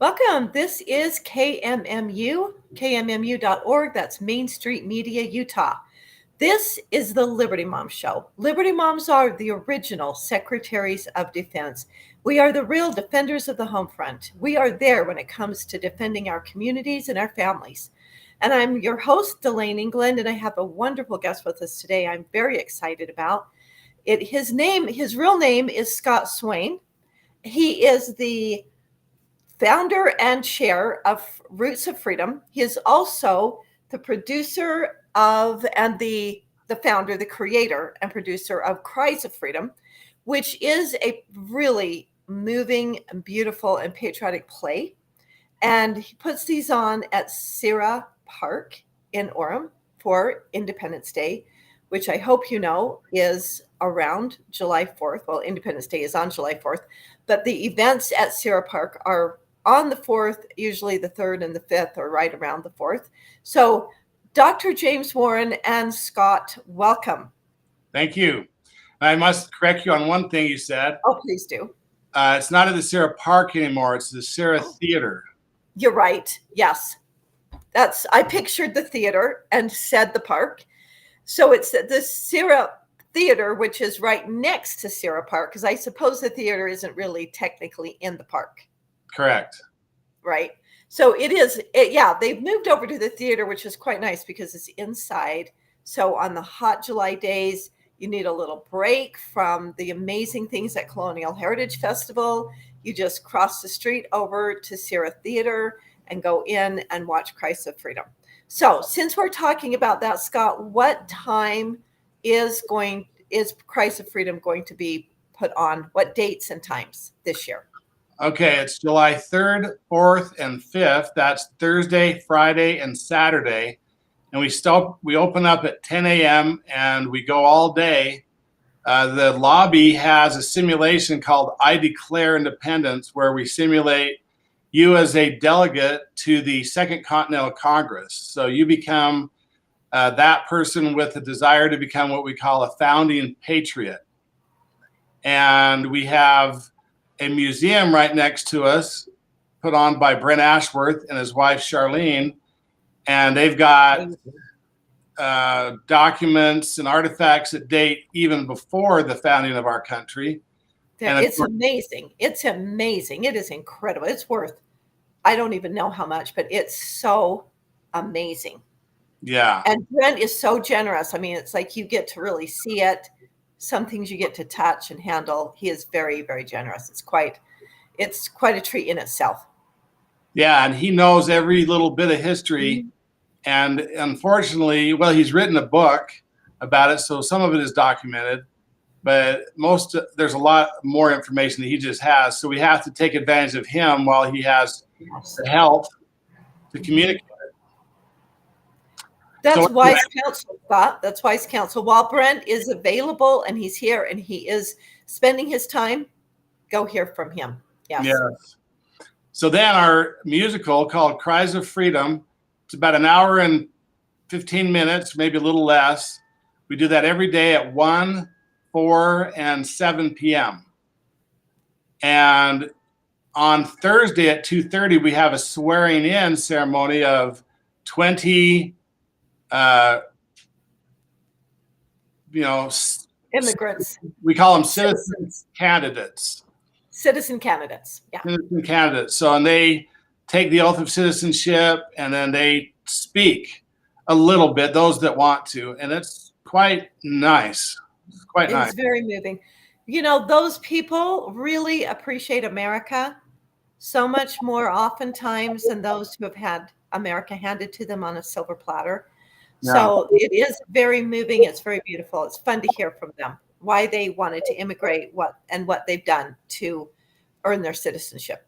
Welcome. This is KMMU, KMMU.org. That's Main Street Media, Utah. This is the Liberty Moms Show. Liberty Moms are the original secretaries of defense. We are the real defenders of the home front. We are there when it comes to defending our communities and our families. And I'm your host, Dalane England, and I have a wonderful guest with us today I'm very excited about. His real name is Scott Swain. He is the founder and chair of Roots of Freedom. He is also the producer of and the founder, the creator and producer of Cries of Freedom, which is a really moving, beautiful, and patriotic play. And he puts these on at Sierra Park in Orem for Independence Day, which I hope you know is around July 4th. Well, Independence Day is on July 4th, but the events at Sierra Park are on the 4th, usually the 3rd and the 5th, or right around the 4th. So Dr. James Warren and Scott, welcome. Thank you. I must correct you on one thing you said. Oh, please do. It's not at the Sierra Park anymore. It's the Sierra Theater. You're right. Yes. I pictured the theater and said the park. So it's the Sierra Theater, which is right next to Sierra Park, because I suppose the theater isn't really technically in the park. Correct. Right. So it is. They've moved over to the theater, which is quite nice because it's inside. So on the hot July days, you need a little break from the amazing things at Colonial Heritage Festival. You just cross the street over to Sierra Theater and go in and watch Cries of Freedom. So since we're talking about that, Scott, what time is Cries of Freedom going to be put on? What dates and times this year? Okay, it's July 3rd, 4th, and 5th. That's Thursday, Friday, and Saturday. And we open up at 10 a.m. and we go all day. The lobby has a simulation called I Declare Independence, where we simulate you as a delegate to the Second Continental Congress. So you become that person with a desire to become what we call a founding patriot. And we have a museum right next to us put on by Brent Ashworth and his wife, Charlene. And they've got documents and artifacts that date even before the founding of our country. It's amazing. It's amazing. It is incredible. It's worth, I don't even know how much, but it's so amazing. Yeah. And Brent is so generous. I mean, it's like you get to really see it. Some things you get to touch and handle. He is very, very generous. It's quite a treat in itself. Yeah, and he knows every little bit of history. Mm-hmm. And unfortunately, well, he's written a book about it, so some of it is documented, but there's a lot more information that he just has. So we have to take advantage of him while he has the help to communicate. That's wise counsel, Scott. That's wise counsel. While Brent is available and he's here and he is spending his time, go hear from him. Yes. Yes. So then our musical called Cries of Freedom, it's about an hour and 15 minutes, maybe a little less. We do that every day at 1, 4, and 7 p.m. And on Thursday at 2:30, we have a swearing in ceremony of 20 immigrants. We call them citizen candidates. Citizen candidates. Yeah. Citizen candidates. So, and they take the oath of citizenship and then they speak a little bit, those that want to. And it's quite nice. It's very moving. You know, those people really appreciate America so much more oftentimes than those who have had America handed to them on a silver platter. Yeah. So it is very moving. It's very beautiful. It's fun to hear from them, why they wanted to immigrate, what they've done to earn their citizenship.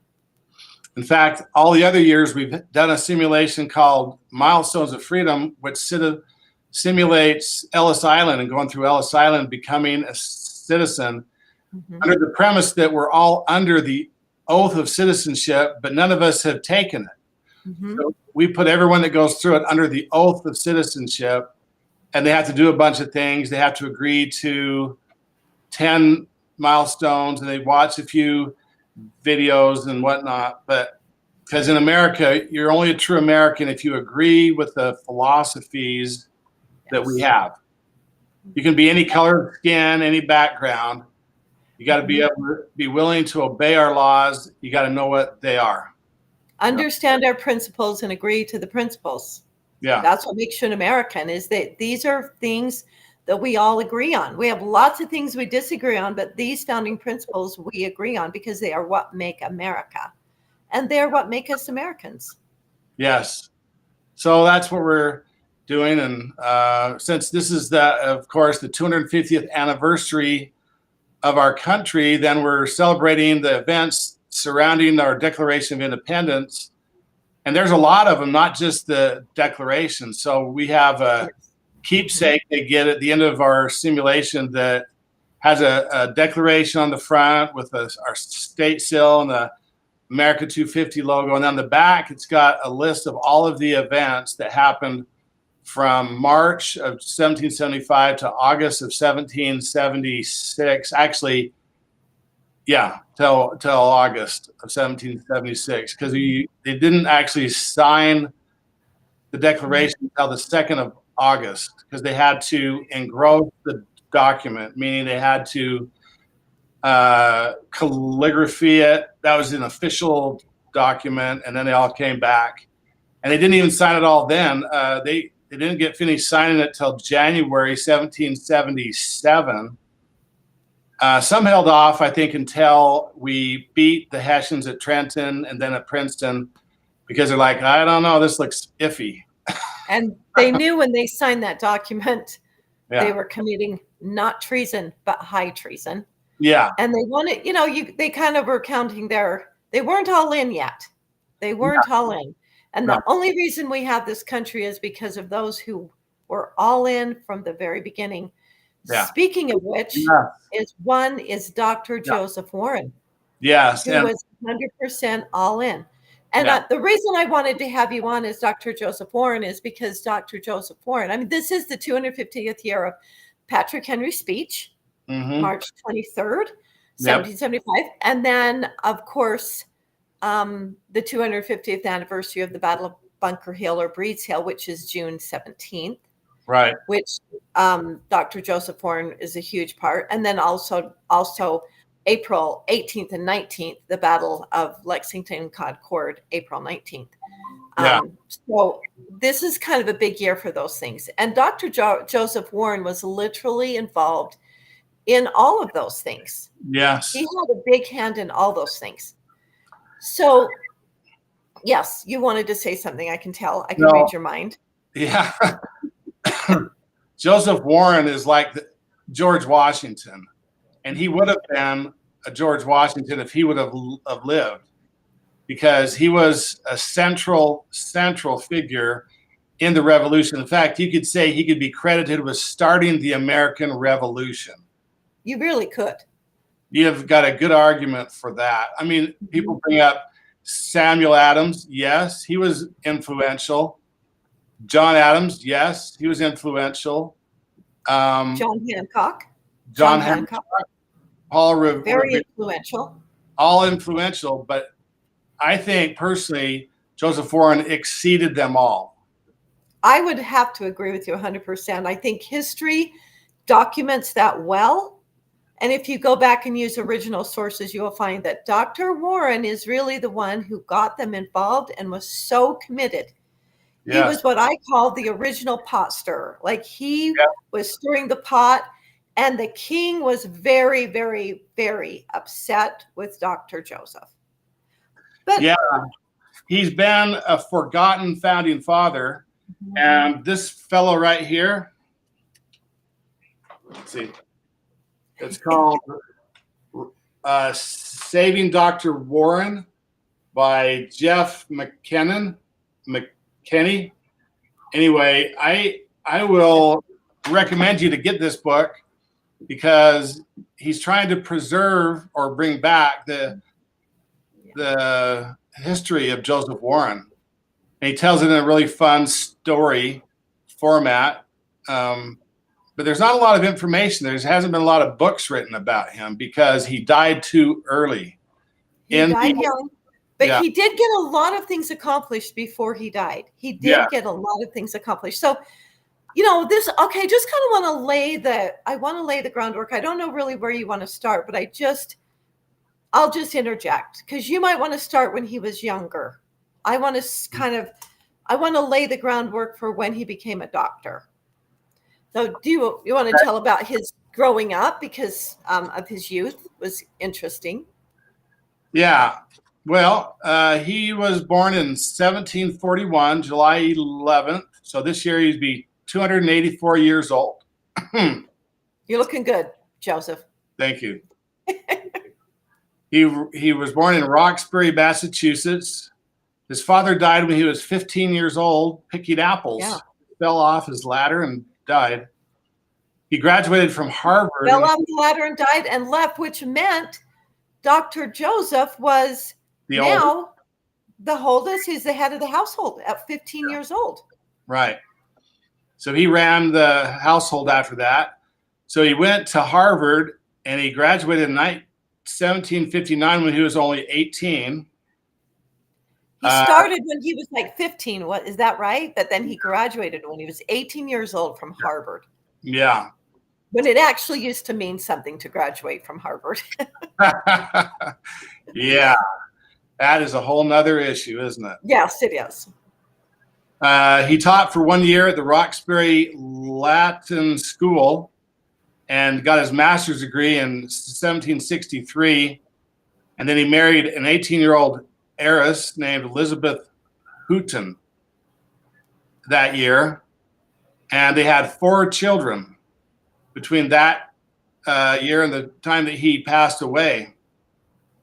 In fact, all the other years we've done a simulation called Milestones of Freedom, which simulates Ellis Island and going through Ellis Island, becoming a citizen, under the premise that we're all under the oath of citizenship, but none of us have taken it. So we put everyone that goes through it under the oath of citizenship, and they have to do a bunch of things. They have to agree to 10 milestones, and they watch a few videos and whatnot. But Because in America, you're only a true American if you agree with the philosophies that we have. You can be any color of skin, any background. You got to be able to be willing to obey our laws. You got to know what they are. Understand our principles and agree to the principles. Yeah. That's what makes you an American, is that these are things that we all agree on. We have lots of things we disagree on, but these founding principles we agree on because they are what make America. And they're what make us Americans. Yes. So that's what we're doing. And since this is, of course, the 250th anniversary of our country, then we're celebrating the events surrounding our Declaration of Independence. And there's a lot of them, not just the Declaration. So we have a keepsake they get at the end of our simulation that has a declaration on the front with our state seal and the America 250 logo. And on the back, it's got a list of all of the events that happened from March of 1775 to August of 1776. Actually, yeah, till August of 1776, because they didn't actually sign the Declaration until the 2nd of August, because they had to engross the document, meaning they had to calligraphy it. That was an official document, and then they all came back, and they didn't even sign it all then. They didn't get finished signing it till January 1777. Some held off, I think, until we beat the Hessians at Trenton and then at Princeton, because they're like, I don't know, this looks iffy. And they knew when they signed that document, Yeah. they were committing not treason, but high treason. Yeah. And they wanted, they kind of were counting they weren't all in yet. They weren't all in. And the only reason we have this country is because of those who were all in from the very beginning. Yeah. Speaking of which, is Dr. Joseph Warren. Yes. Who was 100% all in. And the reason I wanted to have you on as Dr. Joseph Warren is because Dr. Joseph Warren, this is the 250th year of Patrick Henry's speech, March 23rd, 1775. And then, of course, the 250th anniversary of the Battle of Bunker Hill or Breed's Hill, which is June 17th. Right. Which Dr. Joseph Warren is a huge part. And then also April 18th and 19th, the Battle of Lexington and Concord, April 19th. So this is kind of a big year for those things. And Dr. Joseph Warren was literally involved in all of those things. Yes. He had a big hand in all those things. So, yes, you wanted to say something. I can tell. I can read your mind. Yeah. Joseph Warren is like George Washington. And he would have been a George Washington if he would have lived, because he was a central figure in the Revolution. In fact, you could say he could be credited with starting the American Revolution. You really could. You've got a good argument for that. People bring up Samuel Adams. Yes, he was influential. John Adams. Yes, he was influential. John Hancock. John Hancock. Paul Revere. Very influential. All influential, but I think personally, Joseph Warren exceeded them all. I would have to agree with you 100%. I think history documents that well. And if you go back and use original sources, you will find that Dr. Warren is really the one who got them involved and was so committed. Yes. He was what I call the original pot stirrer. Like he was stirring the pot. And the king was very, very, very upset with Dr. Joseph. But he's been a forgotten founding father. And this fellow right here, let's see, it's called Saving Dr. Warren by Jeff McKinney. Anyway, I will recommend you to get this book, because he's trying to preserve or bring back the history of Joseph Warren. And he tells it in a really fun story format. But there's not a lot of information. There hasn't been a lot of books written about him because he died too early. He died young, But Yeah. he did get a lot of things accomplished before he died. He did Yeah. get a lot of things accomplished. So, just kind of want to lay the groundwork. I don't know really where you want to start, but I'll just interject because you might want to start when he was younger. I want to lay the groundwork for when he became a doctor. So do you want to tell about his growing up because of his youth was interesting? Yeah. Well, he was born in 1741, July 11th. So this year he'd be 284 years old. You're looking good, Joseph. Thank you. He was born in Roxbury, Massachusetts. His father died when he was 15 years old, picking apples. Yeah. Fell off his ladder and died. He graduated from Harvard. Fell off the ladder and died and left, which meant Dr. Joseph was the oldest. He's the head of the household at 15 years old. Right. So he ran the household after that. So he went to Harvard and he graduated in 1759 when he was only 18. He started when he was like 15. What is that right? But then he graduated when he was 18 years old from Harvard. Yeah. When it actually used to mean something to graduate from Harvard. Yeah. That is a whole nother issue, isn't it? Yes, it is. He taught for 1 year at the Roxbury Latin School and got his master's degree in 1763. And then he married an 18-year-old heiress named Elizabeth Houghton that year. And they had 4 children between that year and the time that he passed away.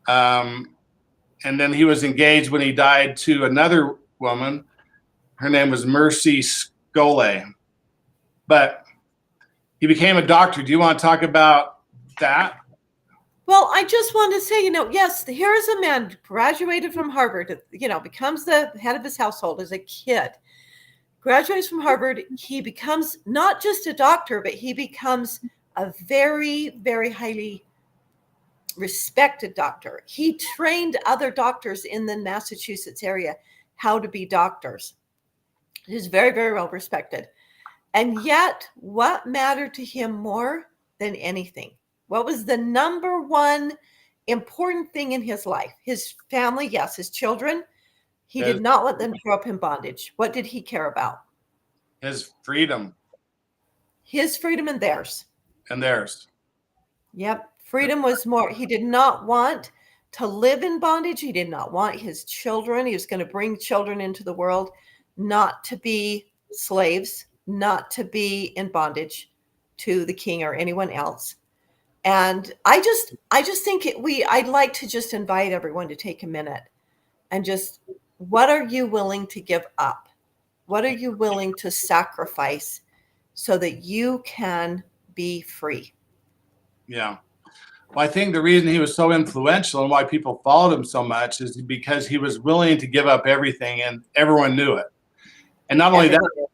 And then he was engaged when he died to another woman. Her name was Mercy Scole. But he became a doctor. Do you want to talk about that? Well, I just want to say, yes, here is a man graduated from Harvard, becomes the head of his household as a kid, graduates from Harvard. He becomes not just a doctor, but he becomes a very, very highly respected doctor. He trained other doctors in the Massachusetts area how to be doctors. He's very, very well respected. And yet, what mattered to him more than anything? What was the number one important thing in his life? His family, yes, his children. He did not want them to grow up in bondage. What did he care about? His freedom. His freedom and theirs. And theirs. Yep. Freedom was more. He did not want to live in bondage. He did not want his children. He was going to bring children into the world, not to be slaves, not to be in bondage to the king or anyone else. And I just think I'd like to just invite everyone to take a minute and just, what are you willing to give up? What are you willing to sacrifice so that you can be free? Yeah. Well, I think the reason he was so influential and why people followed him so much is because he was willing to give up everything and everyone knew it. And not only that,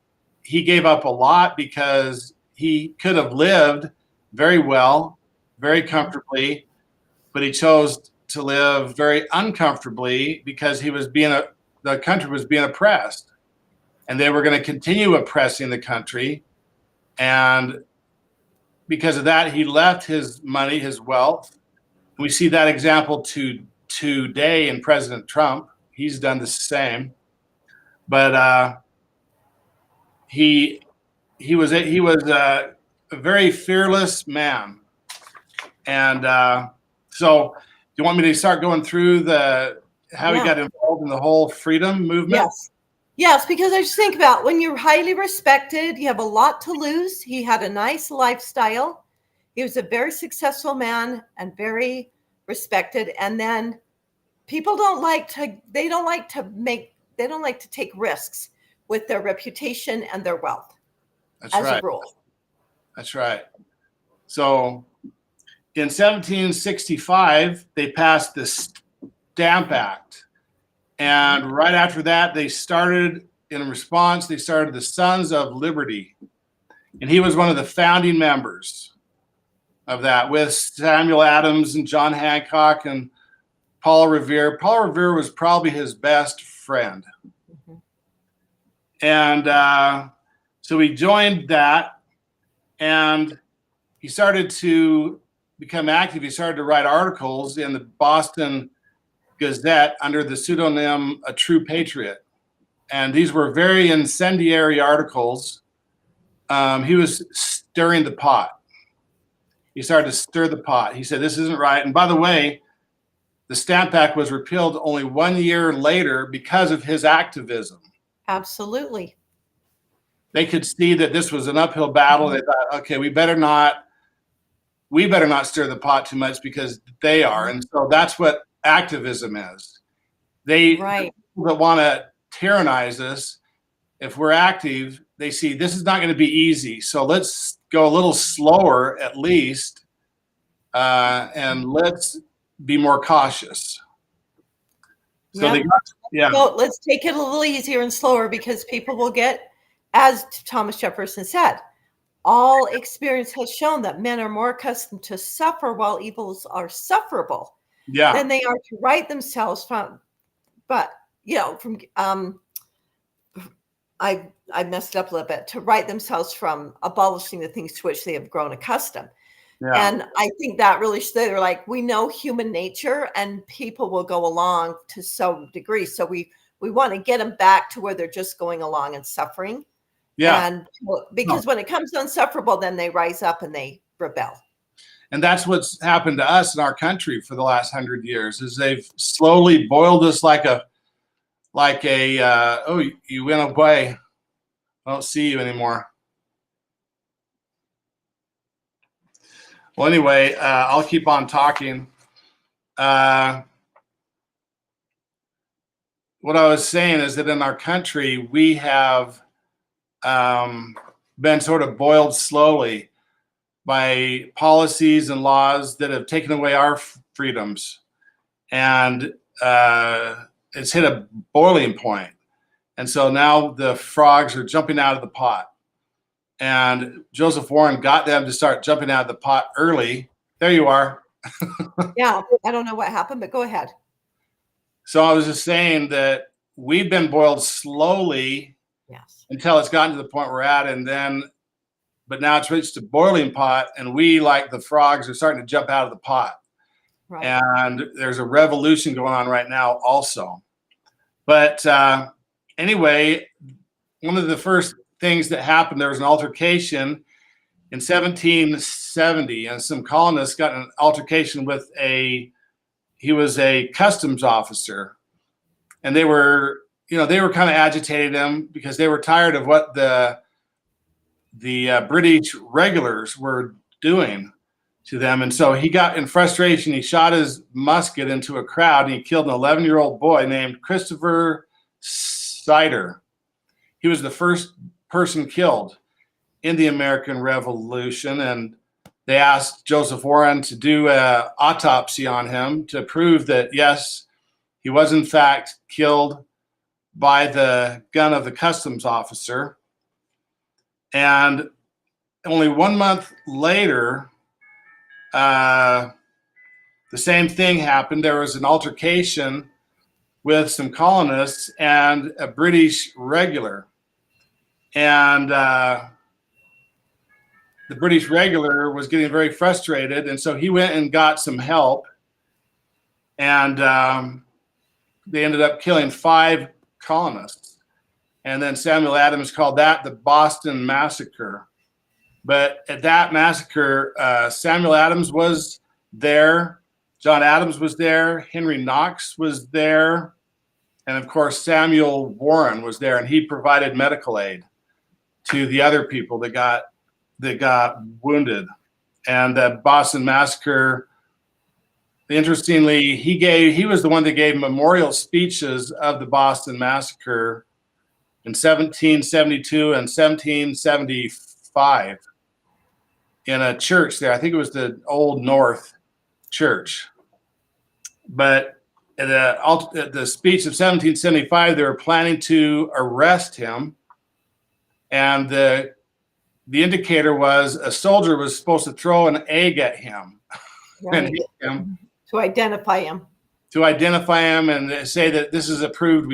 he gave up a lot because he could have lived very well, very comfortably, but he chose to live very uncomfortably because the country was being oppressed, and they were going to continue oppressing the country. And because of that, he left his money, his wealth. We see that example today in President Trump. He's done the same, but he was a very fearless man. And so do you want me to start going through how he got involved in the whole freedom movement? Yes, because I just think about when you're highly respected, you have a lot to lose. He had a nice lifestyle. He was a very successful man and very respected. And then people don't like to take risks with their reputation and their wealth. That's as right. a rule. That's right. So in 1765, they passed the Stamp Act. And right after that, they started the Sons of Liberty. And he was one of the founding members of that with Samuel Adams and John Hancock and Paul Revere. Paul Revere was probably his best friend. Mhm. And so he joined that, and he started to become active. He started to write articles in the Boston Gazette under the pseudonym A True Patriot. And these were very incendiary articles. He was stirring the pot. He started to stir the pot. He said, this isn't right. And by the way, the Stamp Act was repealed only 1 year later because of his activism. Absolutely. They could see that this was an uphill battle. They thought, okay, we better not stir the pot too much because they are. And so that's what activism is. The people that want to tyrannize us, if we're active, they see this is not going to be easy. So let's go a little slower at least, and let's be more cautious. So Well, let's take it a little easier and slower because people will get, as Thomas Jefferson said, all experience has shown that men are more accustomed to suffer while evils are sufferable than they are to right themselves from. But I messed up a little bit, to right themselves from abolishing the things to which they have grown accustomed. And I think that really, they're like, we know human nature and people will go along to some degree. So we want to get them back to where they're just going along and suffering. And because when it comes unsufferable, then they rise up and they rebel. And that's what's happened to us in our country for the last 100 years, is they've slowly boiled us like a oh, you went away. I don't see you anymore. Well, anyway, I'll keep on talking. What I was saying is that in our country, we have been sort of boiled slowly by policies and laws that have taken away our freedoms. And it's hit a boiling point. And so now the frogs are jumping out of the pot. And Joseph Warren got them to start jumping out of the pot early. There you are. Yeah, I don't know what happened, but go ahead. So I was just saying that we've been boiled slowly until it's gotten to the point we're at, but now it's reached a boiling pot, and we, like the frogs, are starting to jump out of the pot. Right. And there's a revolution going on right now also. But anyway, one of the first things that happened, there was an altercation in 1770, and some colonists got in an altercation with he was a customs officer, and they were kind of agitating him because they were tired of what the British regulars were doing to them. And so he got in frustration, he shot his musket into a crowd, and he killed an 11-year-old boy named Christopher Sider. He was the first person killed in the American Revolution, and they asked Joseph Warren to do an autopsy on him to prove that, yes, he was in fact killed by the gun of the customs officer. And only 1 month later, the same thing happened. There was an altercation with some colonists and a British regular. And the British regular was getting very frustrated, and so he went and got some help, and they ended up killing 5 colonists. And then Samuel Adams called that the Boston Massacre. But at that massacre, Samuel Adams was there, John Adams was there, Henry Knox was there, and of course Samuel Warren was there, and he provided medical aid to the other people that got wounded. And the Boston Massacre, interestingly, he was the one that gave memorial speeches of the Boston Massacre in 1772 and 1775 in a church there. I think it was the Old North Church. But at the speech of 1775, they were planning to arrest him, and the indicator was a soldier was supposed to throw an egg at him, right. And hit him. To identify him. to identify him and say that this is approved.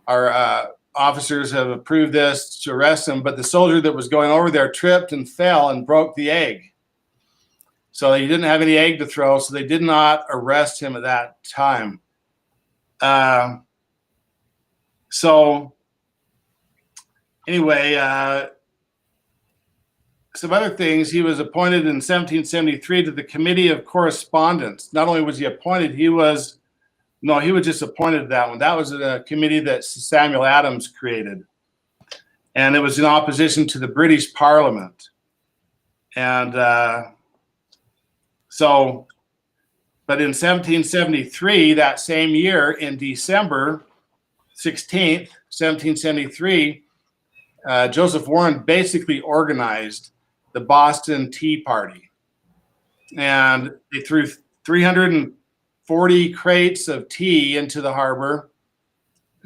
Our officers have approved this to arrest him. But the soldier that was going over there tripped and fell and broke the egg. So he didn't have any egg to throw, so they did not arrest him at that time. So anyway, some other things. He was appointed in 1773 to the Committee of Correspondence. Not only was he appointed, he was just appointed to that one. That was a committee that Samuel Adams created. And it was in opposition to the British Parliament. And but in 1773, that same year, in December 16th, 1773, Joseph Warren basically organized the Boston Tea Party. And they threw 340 crates of tea into the harbor,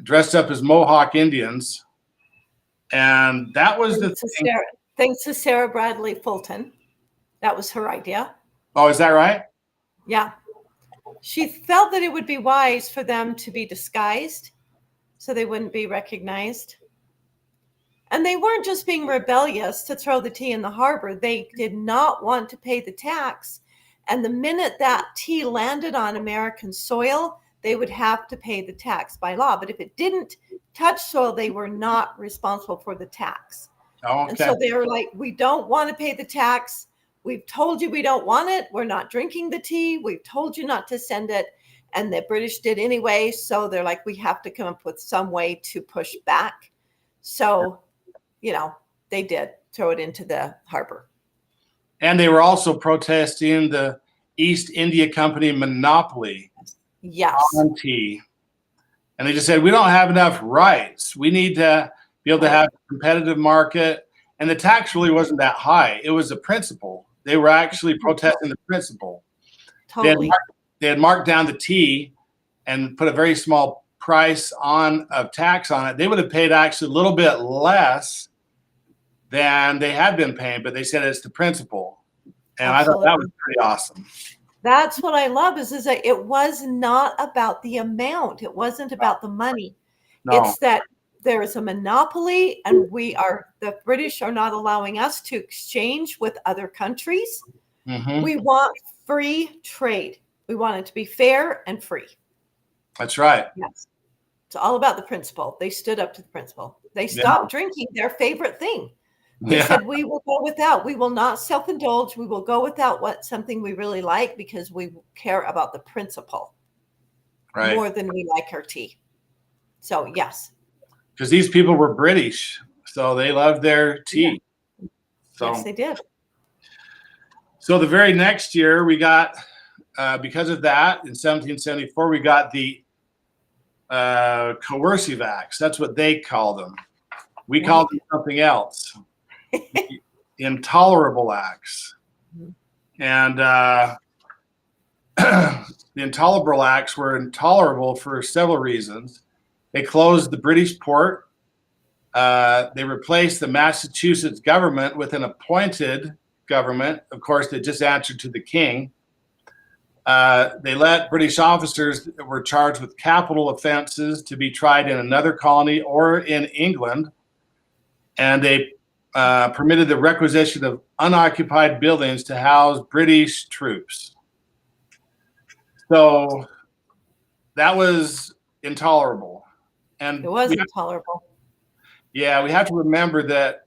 dressed up as Mohawk Indians. And that was thanks to Sarah Bradley Fulton. That was her idea. Oh, is that right? Yeah. She felt that it would be wise for them to be disguised so they wouldn't be recognized. And they weren't just being rebellious to throw the tea in the harbor. They did not want to pay the tax. And the minute that tea landed on American soil, they would have to pay the tax by law. But if it didn't touch soil, they were not responsible for the tax. Oh, okay. And so they were like, we don't want to pay the tax. We've told you we don't want it. We're not drinking the tea. We've told you not to send it. And the British did anyway. So they're like, we have to come up with some way to push back. So, they did throw it into the harbor. And they were also protesting the East India Company monopoly on tea. And they just said, we don't have enough rights. We need to be able to have a competitive market. And the tax really wasn't that high. It was a principle. They were actually protesting the principle. Totally. They had marked down the tea and put a very small price of tax on it. They would have paid actually a little bit less than they had been paying, but they said it's the principle. And Absolutely. I thought that was pretty awesome. That's what I love is that it was not about the amount. It wasn't about the money. No. It's that there is a monopoly and the British are not allowing us to exchange with other countries. Mm-hmm. We want free trade. We want it to be fair and free. That's right. Yes. It's all about the principle. They stood up to the principle. They stopped drinking their favorite thing. They said, we will go without. We will not self-indulge. We will go without something we really like because we care about the principle more than we like our tea. So, yes. Because these people were British, so they loved their tea. Yeah. So, yes, they did. So the very next year, we got, because of that, in 1774, we got the coercive acts. That's what they called them. We called them something else. Intolerable acts. And the intolerable acts were intolerable for several reasons. They closed the British port. They replaced the Massachusetts government with an appointed government, of course, that just answered to the king. They let British officers that were charged with capital offenses to be tried in another colony or in England. And they permitted the requisition of unoccupied buildings to house British troops. So that was intolerable. And it was intolerable. Yeah, we have to remember that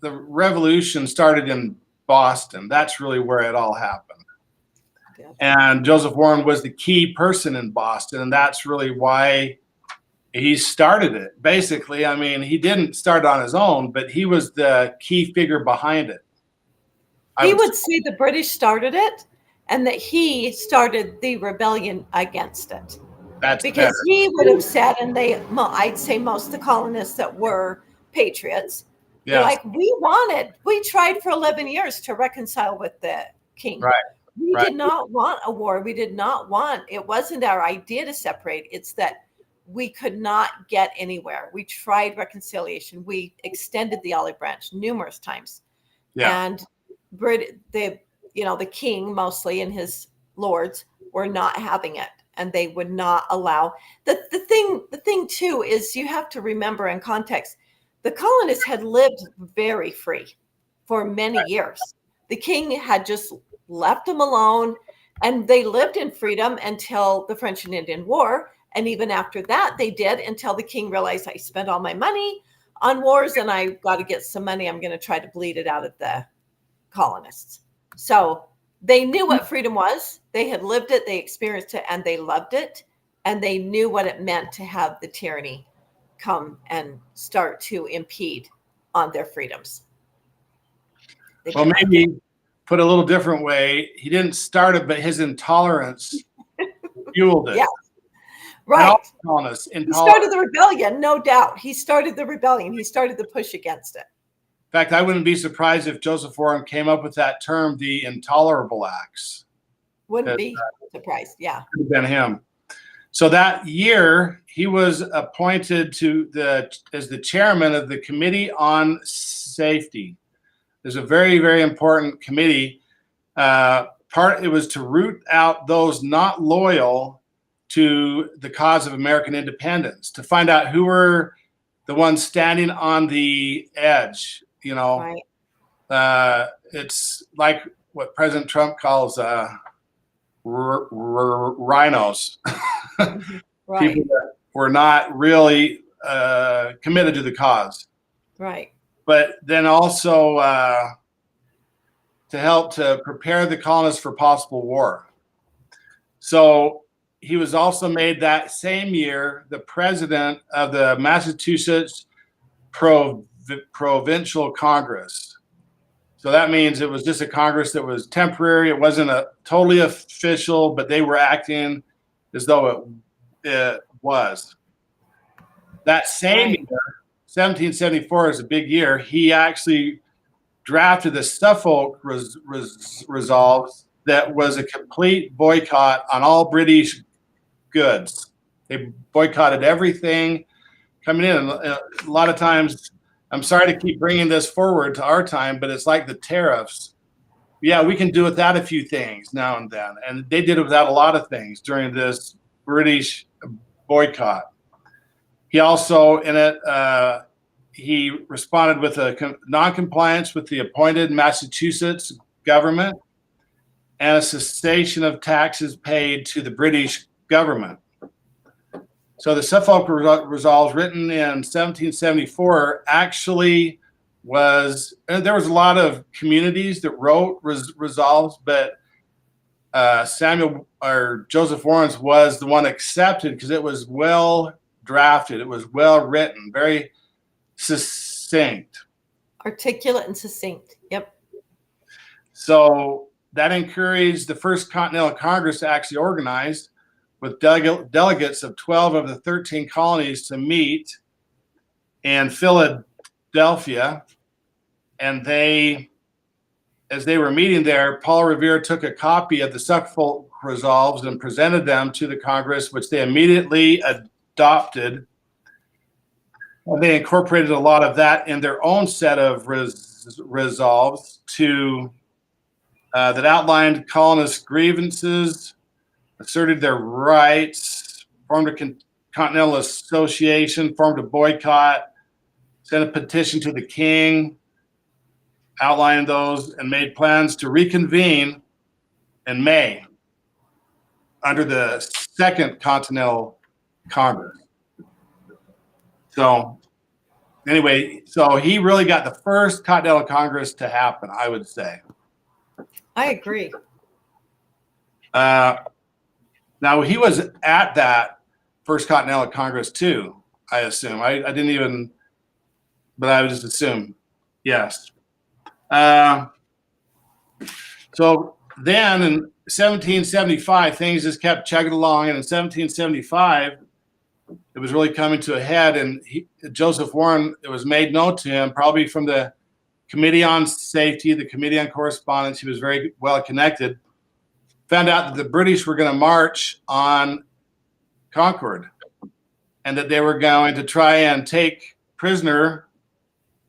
the revolution started in Boston. That's really where it all happened. Yeah. And Joseph Warren was the key person in Boston, and that's really why he started it. Basically, I mean, he didn't start on his own, but he was the key figure behind it. He would say the British started it and that he started the rebellion against it. That's because better. He would have said, and I'd say most of the colonists that were patriots, they're like, we tried for 11 years to reconcile with the king. Right. We did not want a war. We did not want, it wasn't our idea to separate. It's that we could not get anywhere. We tried reconciliation. We extended the olive branch numerous times. Yeah. And the king mostly and his lords were not having it. and they would not allow the thing too is you have to remember in context, the colonists had lived very free for many years. The king had just left them alone, and they lived in freedom until the French and Indian War. And even after that, they did, until the king realized, I spent all my money on wars and I got to get some money. I'm going to try to bleed it out of the colonists. So they knew what freedom was. They had lived it, they experienced it, and they loved it. And they knew what it meant to have the tyranny come and start to impede on their freedoms. Well, maybe put a little different way, he didn't start it, but his intolerance fueled it. Yeah, right. He started the rebellion, no doubt. He started the rebellion. He started the push against it. In fact, I wouldn't be surprised if Joseph Warren came up with that term, the intolerable acts. Wouldn't be surprised, yeah. Could have been him. So that year, he was appointed as the chairman of the Committee on Safety. There's a very, very important committee. It was to root out those not loyal to the cause of American independence, to find out who were the ones standing on the edge. You know, right. It's like what President Trump calls rhinos. Right. People that were not really committed to the cause. Right. But then also to help to prepare the colonists for possible war. So he was also made that same year the president of the Massachusetts Provincial Congress. So that means it was just a Congress that was temporary. It wasn't a totally official, but they were acting as though it was. That same year, 1774 is a big year. He actually drafted the Suffolk Resolves that was a complete boycott on all British goods. They boycotted everything coming in. A lot of times, I'm sorry to keep bringing this forward to our time, but it's like the tariffs. Yeah, we can do without a few things now and then. And they did it without a lot of things during this British boycott. He also, in it, he responded with a non-compliance with the appointed Massachusetts government and a cessation of taxes paid to the British government. So the Suffolk Resolves, written in 1774, actually was, there was a lot of communities that wrote resolves, but Joseph Warren's was the one accepted because it was well drafted. It was well written, very succinct. Articulate and succinct. Yep. So that encouraged the First Continental Congress to actually organize with delegates of 12 of the 13 colonies to meet in Philadelphia. And as they were meeting there, Paul Revere took a copy of the Suffolk Resolves and presented them to the Congress, which they immediately adopted. And they incorporated a lot of that in their own set of resolves that outlined colonist grievances, asserted their rights, formed a continental association, formed a boycott, sent a petition to the king, outlined those, and made plans to reconvene in May under the Second Continental Congress. So anyway, so he really got the first Continental Congress to happen, I would say. I agree. Now, he was at that First Continental Congress too, I assume. I didn't even, but I would just assume, yes. So then in 1775, things just kept chugging along. And in 1775, it was really coming to a head. And Joseph Warren, it was made known to him, probably from the Committee on Safety, the Committee on Correspondence. He was very well connected. Found out that the British were going to march on Concord and that they were going to try and take prisoner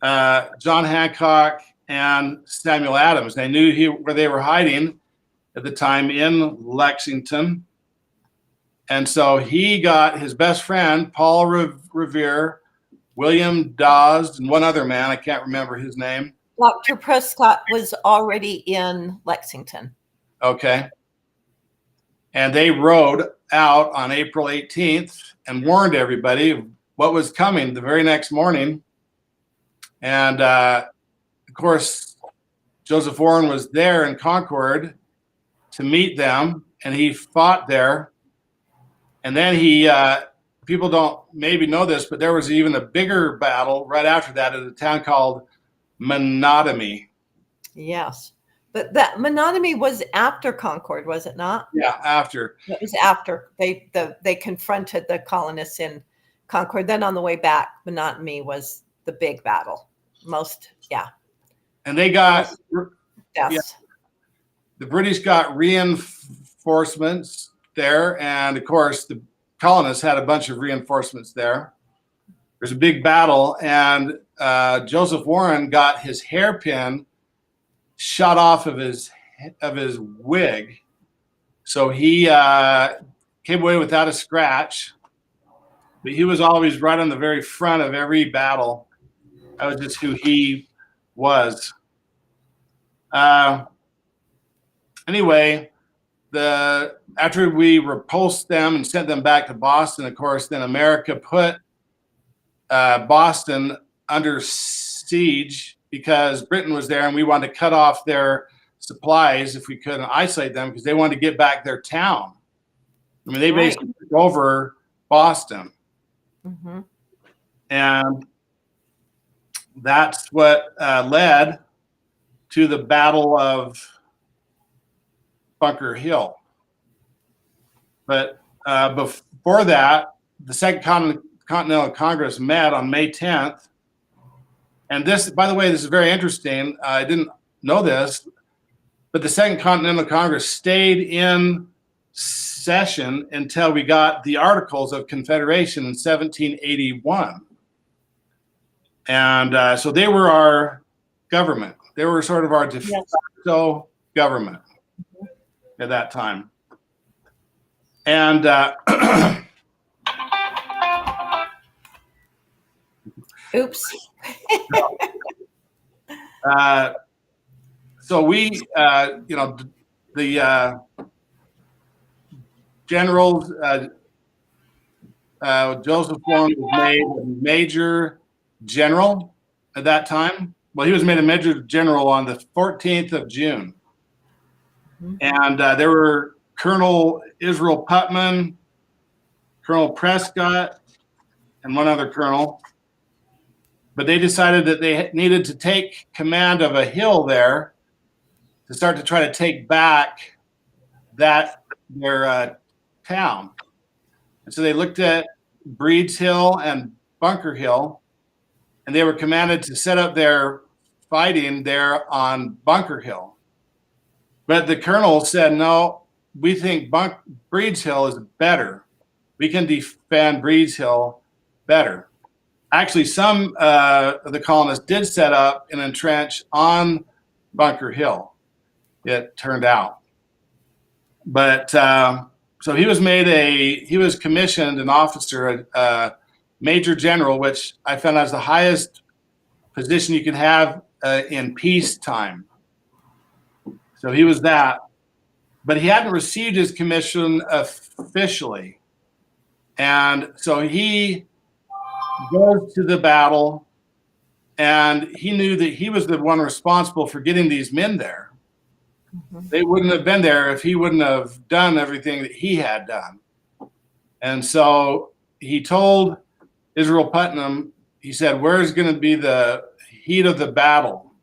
John Hancock and Samuel Adams. They knew where they were hiding at the time in Lexington. And so he got his best friend, Paul Revere, William Dawes, and one other man, I can't remember his name. Dr. Prescott was already in Lexington. Okay. And they rode out on April 18th and warned everybody what was coming the very next morning. And of course, Joseph Warren was there in Concord to meet them, and he fought there. And then he, people don't maybe know this, but there was even a bigger battle right after that at a town called Menotomy. Yes. But that Menotomy was after Concord, was it not? Yeah, after. It was after they confronted the colonists in Concord. Then on the way back, Menotomy was the big battle. And they got, Yes. the British got reinforcements there. And of course, the colonists had a bunch of reinforcements there. There's a big battle, and Joseph Warren got his hairpin shot off of his wig. So he came away without a scratch, but he was always right on the very front of every battle. That was just who he was. Anyway, after we repulsed them and sent them back to Boston, of course, then America put Boston under siege because Britain was there, and we wanted to cut off their supplies if we could and isolate them because they wanted to get back their town. I mean, they basically took over Boston. Mm-hmm. And that's what led to the Battle of Bunker Hill. But before that, the Second Continental Congress met on May 10th. And this, by the way, this is very interesting. I didn't know this, but the Second Continental Congress stayed in session until we got the Articles of Confederation in 1781. And so they were our government. They were sort of our de facto government at that time. And Oops. So we, the generals, Joseph Warren was made a major general at that time. Well, he was made a major general on the 14th of June. Mm-hmm. And there were Colonel Israel Putnam, Colonel Prescott, and one other colonel. But they decided that they needed to take command of a hill there to start to try to take back their town. And so they looked at Breed's Hill and Bunker Hill, and they were commanded to set up their fighting there on Bunker Hill. But the colonel said, no, we think Breed's Hill is better. We can defend Breed's Hill better. Actually, some of the colonists did set up and entrench on Bunker Hill, it turned out. But so he was commissioned an officer, a major general, which I found as the highest position you could have in peacetime. So he was that. But he hadn't received his commission officially. And so he goes to the battle, and he knew that he was the one responsible for getting these men there. Mm-hmm. They wouldn't have been there if he wouldn't have done everything that he had done. And so he told Israel Putnam, he said, where's going to be the heat of the battle,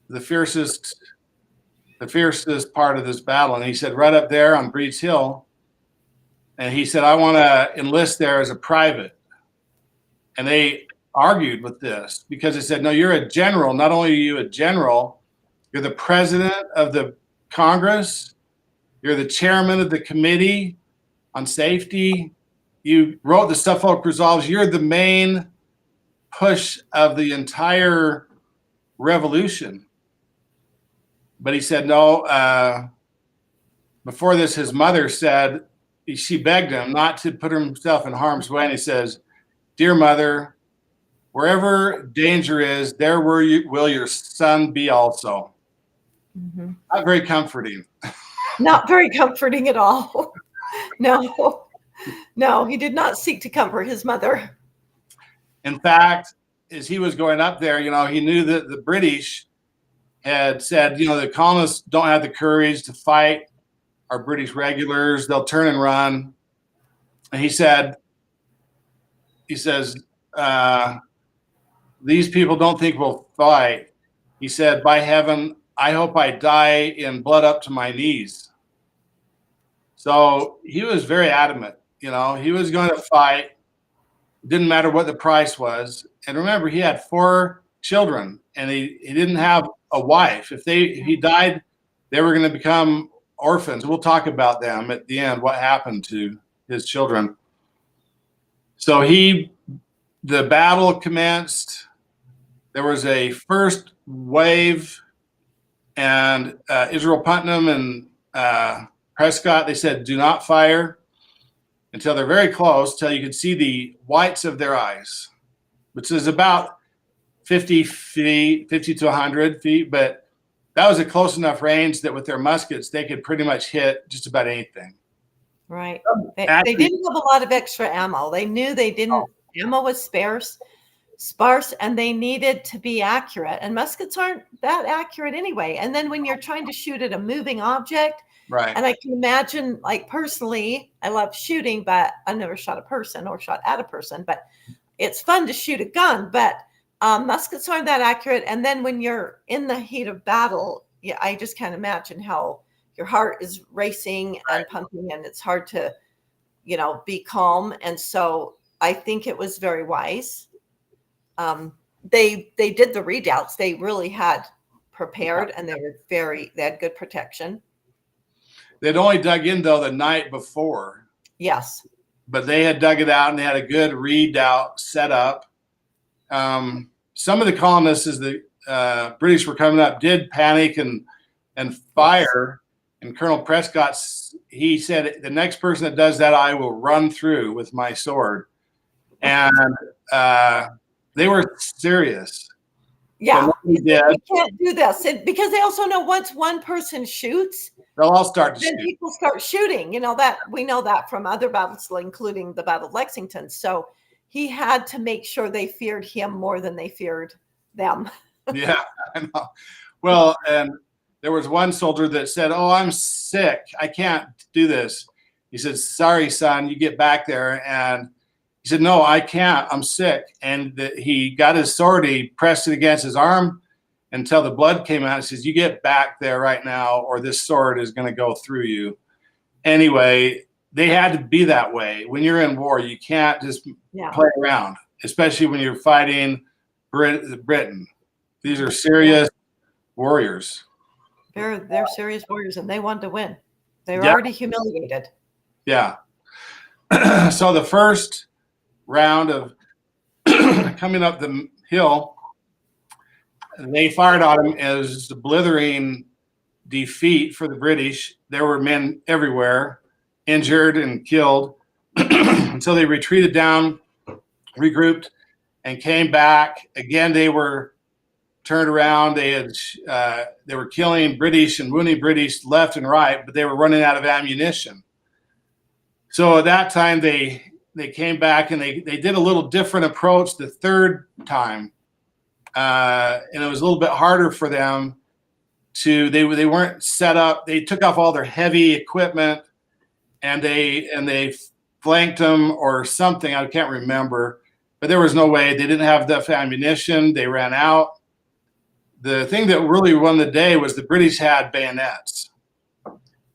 the fiercest part of this battle? And he said, right up there on Breed's Hill. And he said, I want to enlist there as a private. And they argued with this because they said, no, you're a general. Not only are you a general, you're the president of the Congress. You're the chairman of the Committee on Safety. You wrote the Suffolk Resolves. You're the main push of the entire revolution. But he said, no. Before this, his mother said, she begged him not to put himself in harm's way. And he says, "Dear mother, wherever danger is, there will your son be also." Mm-hmm. Not very comforting. Not very comforting at all. No, he did not seek to comfort his mother. In fact, as he was going up there, he knew that the British had said, the colonists don't have the courage to fight our British regulars. They'll turn and run. And he says, these people don't think we'll fight. He said, by heaven, I hope I die in blood up to my knees. So he was very adamant. He was going to fight. Didn't matter what the price was. And remember, he had 4 children, and he didn't have a wife. If he died, they were going to become orphans. We'll talk about them at the end, what happened to his children. So the battle commenced. There was a first wave, and Israel Putnam and Prescott, they said, do not fire until they're very close, till you can see the whites of their eyes, which is about 50 to 100 feet. But that was a close enough range that with their muskets, they could pretty much hit just about anything. Right. They didn't have a lot of extra ammo. They knew ammo was sparse, and they needed to be accurate. And muskets aren't that accurate anyway. And then when you're trying to shoot at a moving object, right. And I can imagine, like, personally, I love shooting, but I've never shot a person or shot at a person. But it's fun to shoot a gun. But muskets aren't that accurate. And then when you're in the heat of battle, yeah, I just can't imagine how your heart is racing and pumping, and it's hard to, be calm. And so I think it was very wise. They did the redoubts. They really had prepared, and they had good protection. They'd only dug in, though, the night before. Yes. But they had dug it out, and they had a good redoubt set up. Some of the colonists, as the British were coming up, did panic and fire. And Colonel Prescott, he said, the next person that does that, I will run through with my sword. And they were serious. Yeah. So we can't do this. Because they also know once one person shoots, they'll all start to then shoot. People start shooting. That we know that from other battles, including the Battle of Lexington. So he had to make sure they feared him more than they feared them. Yeah, I know. Well, and there was one soldier that said, "Oh, I'm sick. I can't do this." He said, "Sorry, son, you get back there." And he said, "No, I can't. I'm sick." And he got his sword. He pressed it against his arm until the blood came out. He says, "You get back there right now, or this sword is going to go through you." Anyway, they had to be that way. When you're in war, you can't just play around, especially when you're fighting Britain. These are serious warriors. They're serious warriors, and they wanted to win. They were already humiliated. Yeah. So the first round of coming up the hill, they fired on him as a blithering defeat for the British. There were men everywhere, injured and killed. And so they retreated down, regrouped, and came back. Again, they were turned around. They were killing British and wounding British left and right, but they were running out of ammunition. So at that time, they came back, and they did a little different approach the third time. And it was a little bit harder for them they weren't set up. They took off all their heavy equipment, and they flanked them or something. I can't remember, but there was no way. They didn't have enough ammunition. They ran out. The thing that really won the day was the British had bayonets.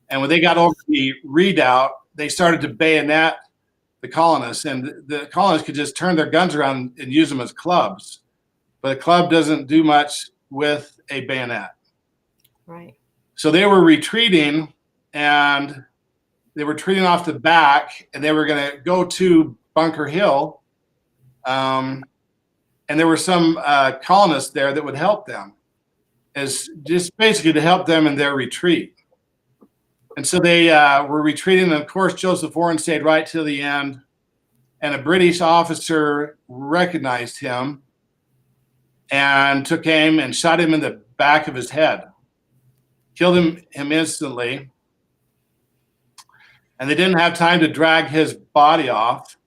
And when they got over the redoubt, they started to bayonet the colonists, and the colonists could just turn their guns around and use them as clubs. But a club doesn't do much with a bayonet. Right. So they were retreating, and they were retreating off the back, and they were going to go to Bunker Hill. And there were some colonists there that would help them, as just basically to help them in their retreat. And so they were retreating. And of course, Joseph Warren stayed right till the end. And a British officer recognized him and took aim and shot him in the back of his head. Killed him instantly. And they didn't have time to drag his body off.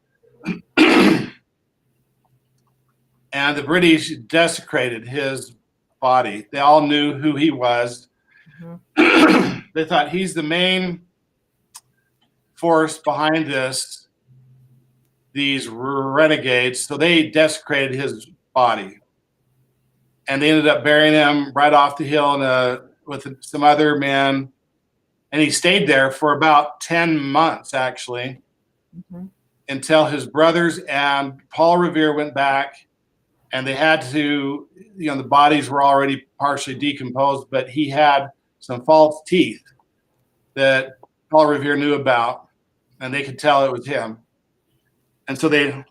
And the British desecrated his body. They all knew who he was. Mm-hmm. They thought he's the main force behind these renegades. So they desecrated his body. And they ended up burying him right off the hill with some other men. And he stayed there for about 10 months, actually, mm-hmm. until his brothers and Paul Revere went back. And they had to, the bodies were already partially decomposed, but he had some false teeth that Paul Revere knew about, and they could tell it was him. And so in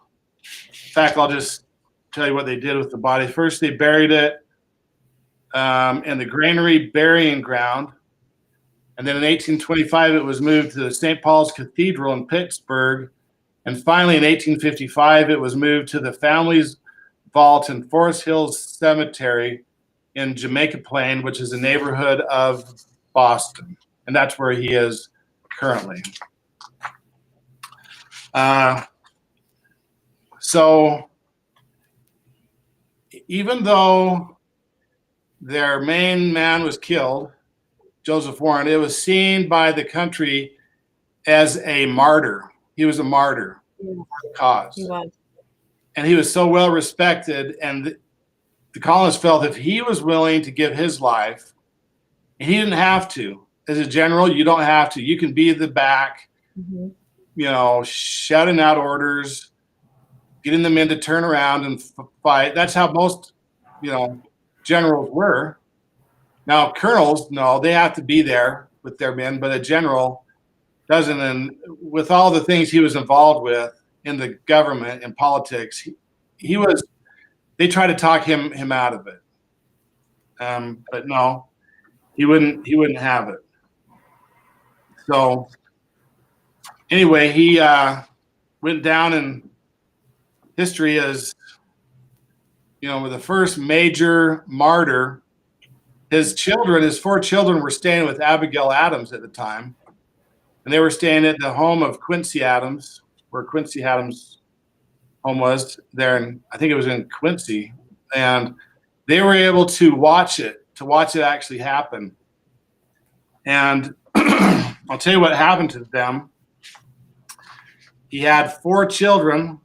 fact, I'll just tell you what they did with the body. First, they buried it in the Granary Burying Ground. And then in 1825, it was moved to the St. Paul's Cathedral in Pittsburgh. And finally, in 1855, it was moved to the family's vault in Forest Hills Cemetery in Jamaica Plain, which is a neighborhood of Boston. And that's where he is currently. So even though their main man was killed, Joseph Warren, it was seen by the country as a martyr. He was a martyr for the cause. He was. And he was so well respected, and the colonists felt if he was willing to give his life, and he didn't have to. As a general, you don't have to. You can be at the back, mm-hmm. Shouting out orders, getting the men to turn around and fight. That's how most, generals were. Now, colonels, no, they have to be there with their men, but a general doesn't. And with all the things he was involved with in the government and politics, they tried to talk him out of it. But no, he wouldn't have it. So anyway, he went down in history as, the first major martyr. His 4 children were staying with Abigail Adams at the time. And they were staying at the home of Quincy Adams, where Quincy Adams' home was there. And I think it was in Quincy. And they were able to watch it actually happen. And I'll tell you what happened to them. He had 4 children,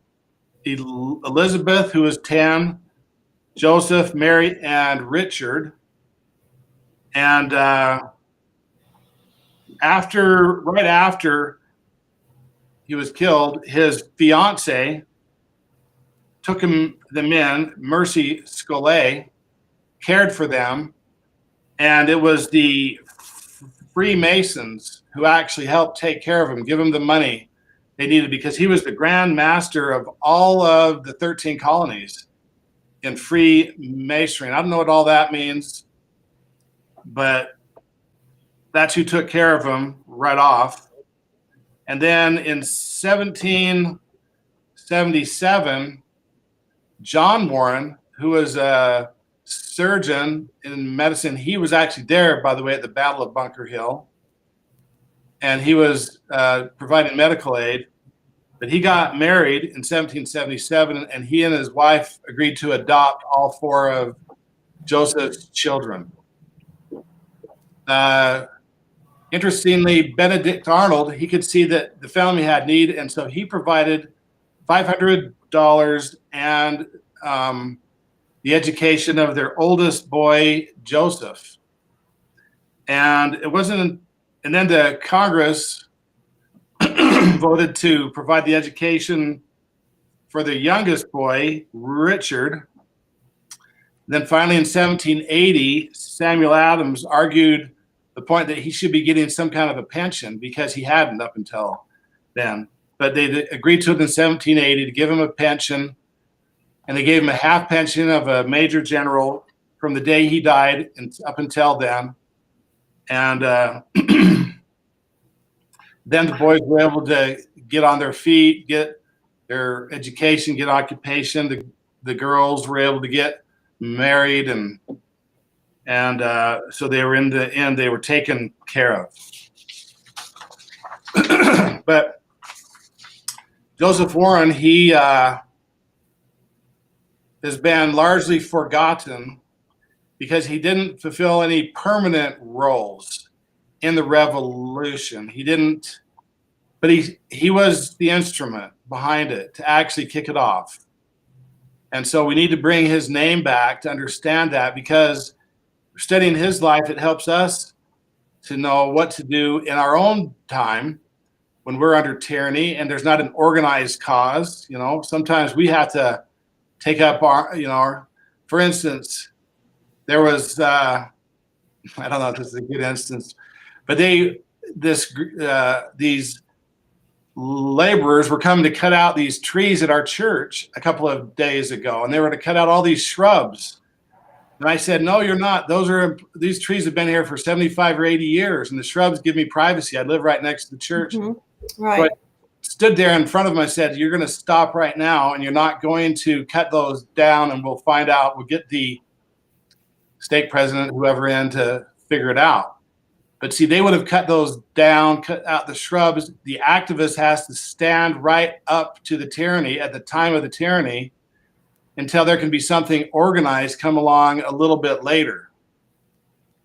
Elizabeth, who was 10, Joseph, Mary, and Richard. And right after he was killed, his fiance took them in, Mercy Scolay, cared for them. And it was the Freemasons who actually helped take care of him, give him the money they needed, because he was the Grand Master of all of the 13 colonies in Freemasonry. And I don't know what all that means, but that's who took care of him right off. And then in 1777, John Warren, who was a surgeon in medicine, he was actually there, by the way, at the Battle of Bunker Hill. And he was providing medical aid. But he got married in 1777, and he and his wife agreed to adopt all 4 of Joseph's children. Interestingly, Benedict Arnold, he could see that the family had need, and so he provided $500 and the education of their oldest boy, Joseph. And then the Congress voted to provide the education for the youngest boy, Richard. Then finally in 1780, Samuel Adams argued the point that he should be getting some kind of a pension, because he hadn't up until then. But they agreed to it in 1780 to give him a pension, and they gave him a half pension of a major general from the day he died and up until then. And then the boys were able to get on their feet, get their education, get occupation. The girls were able to get married, and so they were, in the end, they were taken care of. But Joseph Warren, he has been largely forgotten because he didn't fulfill any permanent roles in the revolution. He didn't, but he was the instrument behind it to actually kick it off. And so we need to bring his name back to understand that, because studying his life, it helps us to know what to do in our own time when we're under tyranny and there's not an organized cause. Sometimes we have to take up our, for instance, there was, I don't know if this is a good instance, but these laborers were coming to cut out these trees at our church a couple of days ago, and they were to cut out all these shrubs. And I said, no, you're not. These trees have been here for 75 or 80 years, and the shrubs give me privacy. I live right next to the church. Mm-hmm. Right. So I stood there in front of them. I said, you're going to stop right now, and you're not going to cut those down, and we'll find out. We'll get the stake president, whoever, in to figure it out. But see, they would have cut those down, cut out the shrubs. The activist has to stand right up to the tyranny at the time of the tyranny until there can be something organized come along a little bit later.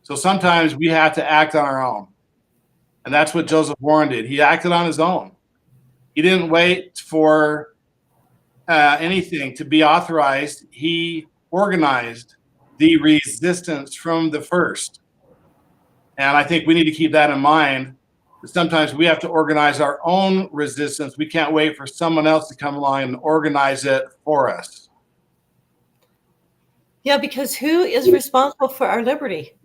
So sometimes we have to act on our own. And that's what Joseph Warren did. He acted on his own. He didn't wait for anything to be authorized. He organized the resistance from the first. And I think we need to keep that in mind. Sometimes we have to organize our own resistance. We can't wait for someone else to come along and organize it for us. Yeah, because who is responsible for our liberty?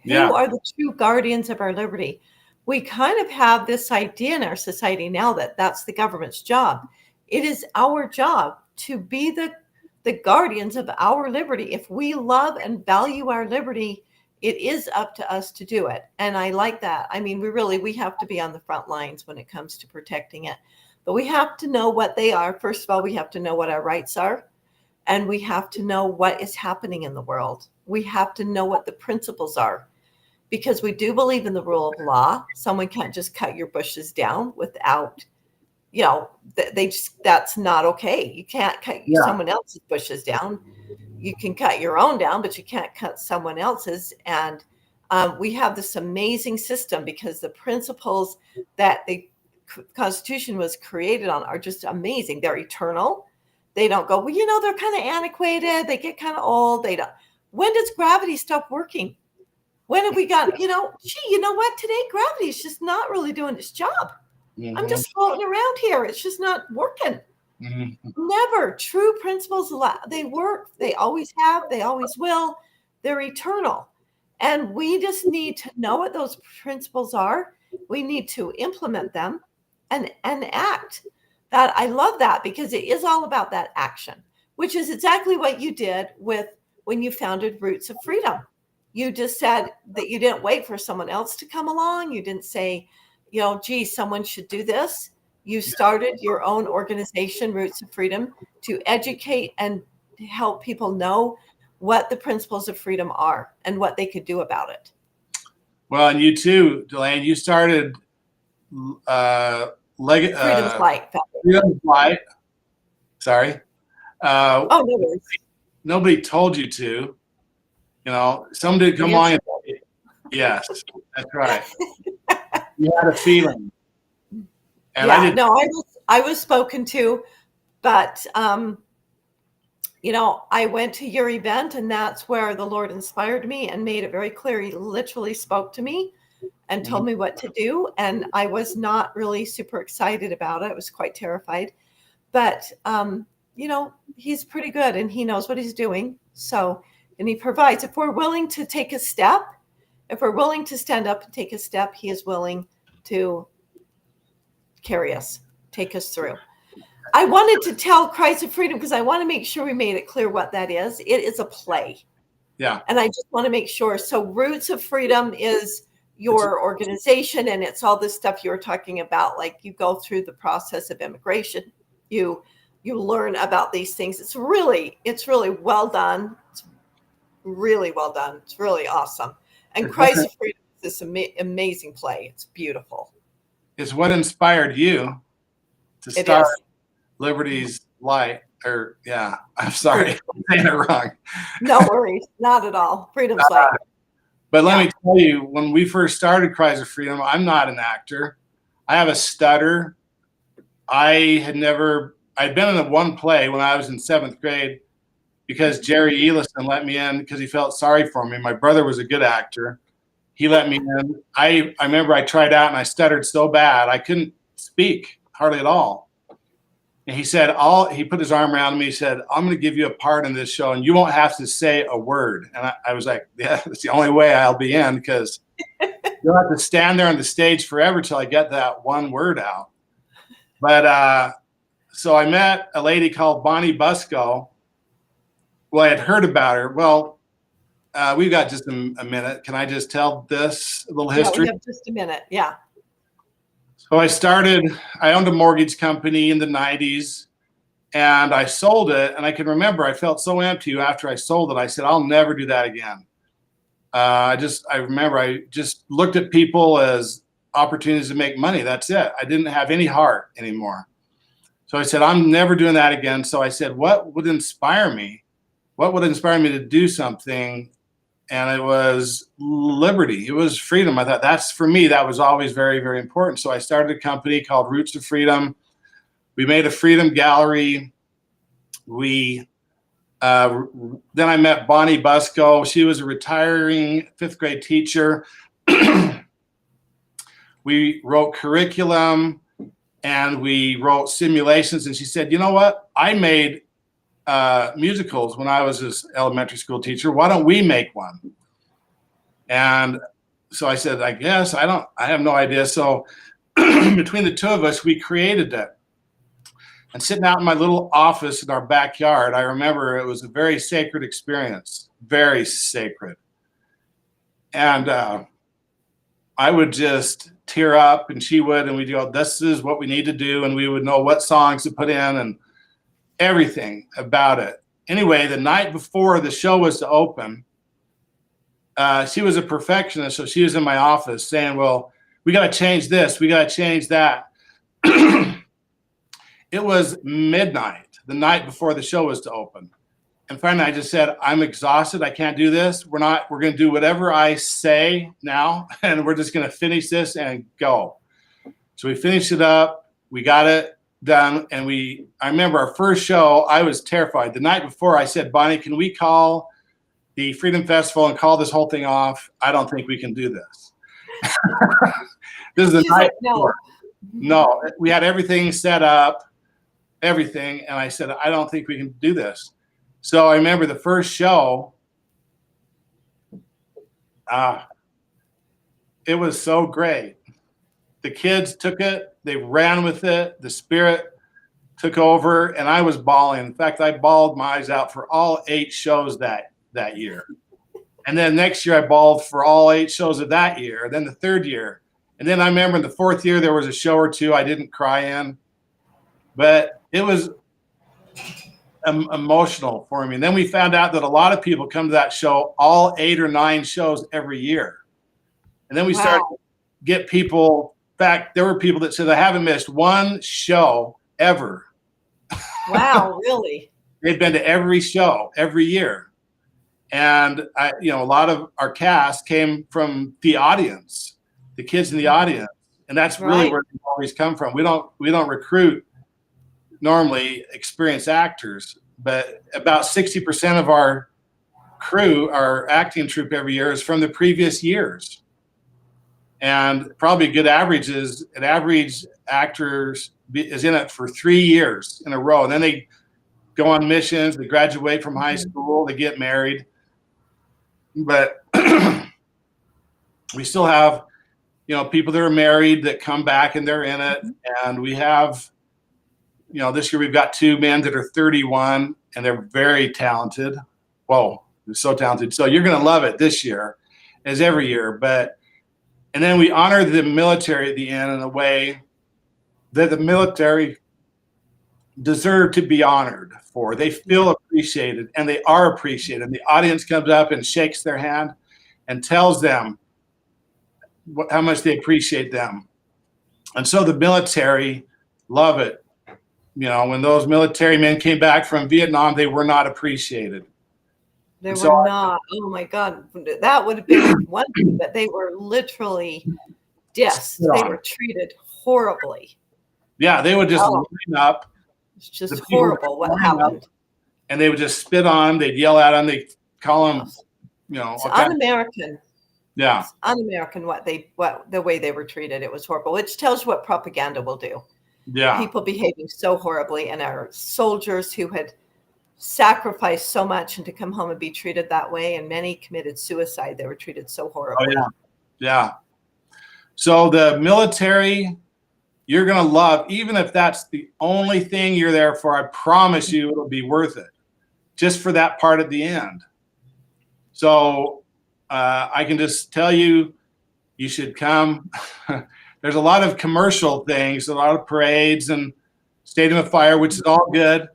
Who are the true guardians of our liberty? We kind of have this idea in our society now that that's the government's job. It is our job to be the guardians of our liberty. If we love and value our liberty, it is up to us to do it. And I like that. I mean, we have to be on the front lines when it comes to protecting it. But we have to know what they are. First of all, we have to know what our rights are. And we have to know what is happening in the world. We have to know what the principles are. Because we do believe in the rule of law. Someone can't just cut your bushes down without, that's not okay. You can't cut someone else's bushes down. You can cut your own down, but you can't cut someone else's. And we have this amazing system because the principles that the Constitution was created on are just amazing. They're eternal. They don't go, they're kind of antiquated. They get kind of old. They don't. When does gravity stop working? When have we got, you know what? Today gravity is just not really doing its job. Mm-hmm. I'm just floating around here. It's just not working. Mm-hmm. Never. True principles, they work. They always have. They always will. They're eternal. And we just need to know what those principles are. We need to implement them and act. That I love that because it is all about that action, which is exactly what you did when you founded Roots of Freedom. You just said that you didn't wait for someone else to come along. You didn't say, someone should do this. You started your own organization, Roots of Freedom, to educate and help people know what the principles of freedom are and what they could do about it. Well, and you too, Dalane, you started Freedom's Light. Freedom's Light. Sorry. No worries. Nobody told you to. Some did come on. Yes, that's right. You had a feeling. And I was spoken to, but I went to your event, and that's where the Lord inspired me and made it very clear. He literally spoke to me and told me what to do. And I was not really super excited about it. I was quite terrified, but he's pretty good and he knows what he's doing. So, and he provides. If we're willing to take a step, if we're willing to stand up and take a step, he is willing to carry us, take us through. I wanted to tell Christ of Freedom because I want to make sure we made it clear what that is. It is a play. Yeah. And I just want to make sure. So Roots of Freedom is your organization, and it's all this stuff you were talking about. Like you go through the process of immigration, you learn about these things. It's really well done. It's really well done. It's really awesome. And Cries of Freedom is this amazing play. It's beautiful. It's what inspired you to start Liberty's Light. Or yeah, I'm sorry, I'm saying it wrong. No worries, not at all. Freedom's Light. But let me tell you, when we first started Cries of Freedom, I'm not an actor. I have a stutter. I'd been in one play when I was in 7th grade because Jerry Elison let me in because he felt sorry for me. My brother was a good actor. He let me in. I remember I tried out and I stuttered so bad I couldn't speak hardly at all. And he said, he put his arm around me. He said, I'm going to give you a part in this show and you won't have to say a word. And I was like, yeah, that's the only way I'll be in, because you'll have to stand there on the stage forever till I get that one word out. But so I met a lady called Bonnie Busco. Well, I had heard about her. Well, we've got just a minute. Can I just tell this little history? Yeah, we have just a minute. Yeah. So I owned a mortgage company in the 90s and I sold it. And I can remember I felt so empty after I sold it. I said, I'll never do that again. I remember I just looked at people as opportunities to make money. That's it. I didn't have any heart anymore. So I said, I'm never doing that again. So I said, what would inspire me? What would inspire me to do something? And it was liberty. It was freedom. I thought that's, for me, that was always very, very important. So I started a company called Roots of Freedom. We made a freedom gallery. Then I met Bonnie Busco. She was a retiring 5th grade teacher. We wrote curriculum and we wrote simulations. And she said, you know what? I made musicals when I was an elementary school teacher. Why don't we make one? And so I said, I guess I have no idea. So between the two of us, we created that. And sitting out in my little office in our backyard, I remember it was a very sacred experience, very sacred. And I would just tear up and she would, and we'd go, this is what we need to do. And we would know what songs to put in and everything about it. Anyway, the night before the show was to open, she was a perfectionist. So she was in my office saying, well, we got to change this. We got to change that. It was midnight the night before the show was to open. And finally I just said, I'm exhausted. I can't do this. We're going to do whatever I say now. And we're just going to finish this and go. So we finished it up. We got it done. And I remember our first show, I was terrified. The night before I said, Bonnie, can we call the Freedom Festival and call this whole thing off? I don't think we can do this. This is the night before. No, we had everything set up, everything. And I said, I don't think we can do this. So I remember the first show, it was so great. The kids took it, they ran with it, the spirit took over, and I was bawling. In fact, I bawled my eyes out for all 8 shows that year. And then next year I bawled for all 8 shows of that year, then the 3rd year. And then I remember in the 4th year there was a show or 2 I didn't cry in, but it was emotional for me. And then we found out that a lot of people come to that show, all 8 or 9 shows every year. And then we started to get people. In fact, there were people that said, I haven't missed one show ever. Wow, really? They've been to every show every year. And a lot of our cast came from the audience, the kids in the audience. And that's really where they always come from. We don't recruit normally experienced actors, but about 60% of our crew, our acting troupe every year, is from the previous years. And probably a good average is an average actor is in it for 3 years in a row. And then they go on missions, they graduate from high school, they get married. But we still have, people that are married that come back and they're in it. And we have, this year we've got 2 men that are 31 and they're very talented. Whoa, they're so talented. So you're going to love it this year as every year. But And then we honor the military at the end in a way that the military deserve to be honored for. They feel appreciated, and they are appreciated. The audience comes up and shakes their hand and tells them how much they appreciate them. And so the military love it. You know, when those military men came back from Vietnam, they were not appreciated. They were not. Oh my God. That would have been one thing, but they were literally dissed. They were treated horribly. Yeah, they would just line up. It's just horrible what happened. And they would just spit on, they'd yell at them, they'd call them, you know. It's un-American. Yeah. It's un-American the way they were treated. It was horrible, which tells you what propaganda will do. Yeah. People behaving so horribly, and our soldiers who had sacrificed so much and to come home and be treated that way, and many committed suicide. They were treated so horribly. Oh, yeah. So the military, you're going to love, even if that's the only thing you're there for. I promise you it'll be worth it just for that part at the end. So I can just tell you, you should come. There's a lot of commercial things, a lot of parades and Stadium of Fire, which is all good.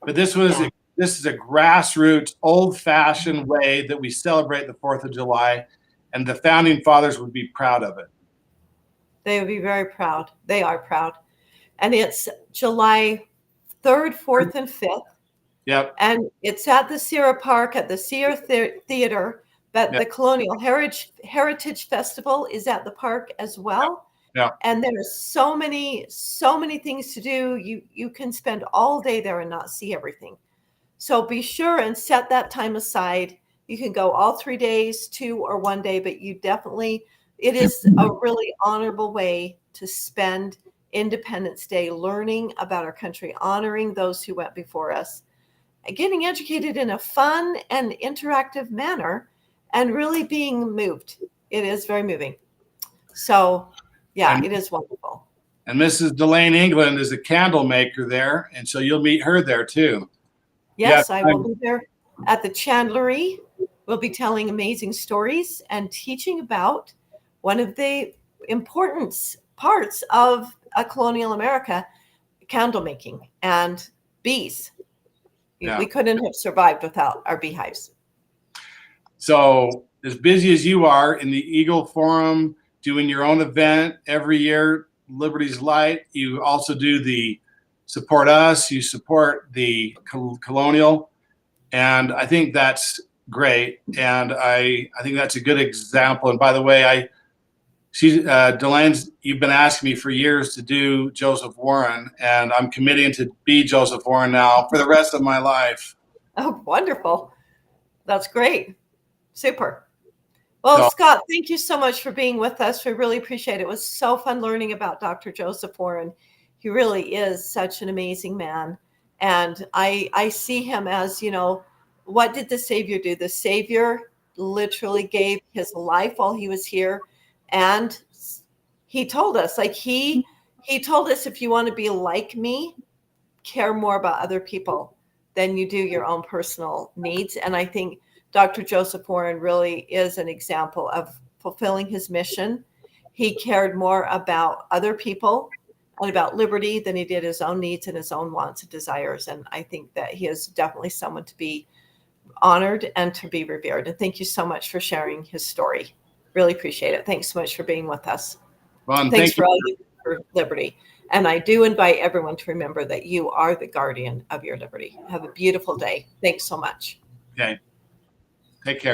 But this is a grassroots, old-fashioned way that we celebrate the 4th of July, and the founding fathers would be proud of it. They would be very proud. They are proud. And it's July 3rd, 4th, and 5th. Yep. And it's at the Sierra Park at the Sierra Theater, but the Colonial Heritage Festival is at the park as well. Yeah. And there's so many things to do. You can spend all day there and not see everything. So be sure and set that time aside. You can go all 3 days, 2 or 1 day, but it is a really honorable way to spend Independence Day learning about our country, honoring those who went before us, getting educated in a fun and interactive manner, and really being moved. It is very moving. So, yeah, it is wonderful. And Mrs. Dalane England is a candle maker there, and so you'll meet her there too. Yes, I will be there at the Chandlery. We'll be telling amazing stories and teaching about one of the important parts of a colonial America, candle making and bees. Yeah. We couldn't have survived without our beehives. So as busy as you are in the Eagle Forum, doing your own event every year, Liberty's Light, you also do the Support Us, you support the Colonial, and I think that's great. And I think that's a good example. And by the way, Delane's, you've been asking me for years to do Joseph Warren, and I'm committing to be Joseph Warren now for the rest of my life. Oh, wonderful. That's great. Super. Well, Scott, thank you so much for being with us. We really appreciate it. It was so fun learning about Dr. Joseph Warren. He really is such an amazing man. And I see him as, what did the Savior do? The Savior literally gave his life while he was here. And he told us, he told us, if you want to be like me, care more about other people than you do your own personal needs. And I think Dr. Joseph Warren really is an example of fulfilling his mission. He cared more about other people and about liberty than he did his own needs and his own wants and desires. And I think that he is definitely someone to be honored and to be revered. And thank you so much for sharing his story. Really appreciate it. Thanks so much for being with us. Well, thanks for all you do for liberty. And I do invite everyone to remember that you are the guardian of your liberty. Have a beautiful day. Thanks so much. Okay. Take care.